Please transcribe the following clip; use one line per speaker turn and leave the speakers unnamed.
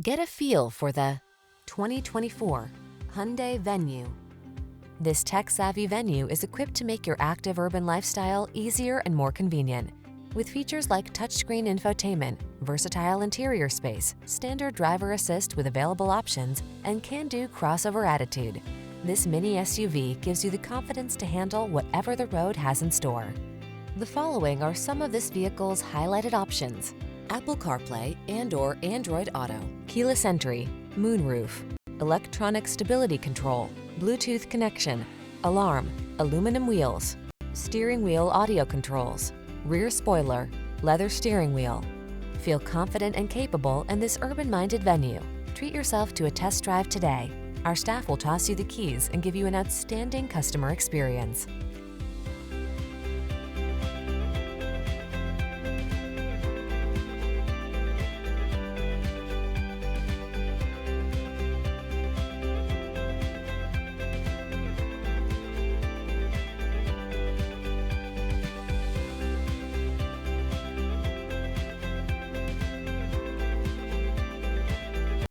Get a feel for the 2024 Hyundai Venue. This tech-savvy Venue is equipped to make your active urban lifestyle easier and more convenient. With features like touchscreen infotainment, versatile interior space, standard driver assist with available options, and can-do crossover attitude, this mini SUV gives you the confidence to handle whatever the road has in store. The following are some of this vehicle's highlighted options: Apple CarPlay and/or Android Auto, keyless entry, moonroof, electronic stability control, Bluetooth connection, alarm, aluminum wheels, steering wheel audio controls, rear spoiler, leather steering wheel. Feel confident and capable in this urban-minded Venue. Treat yourself to a test drive today. Our staff will toss you the keys and give you an outstanding customer experience.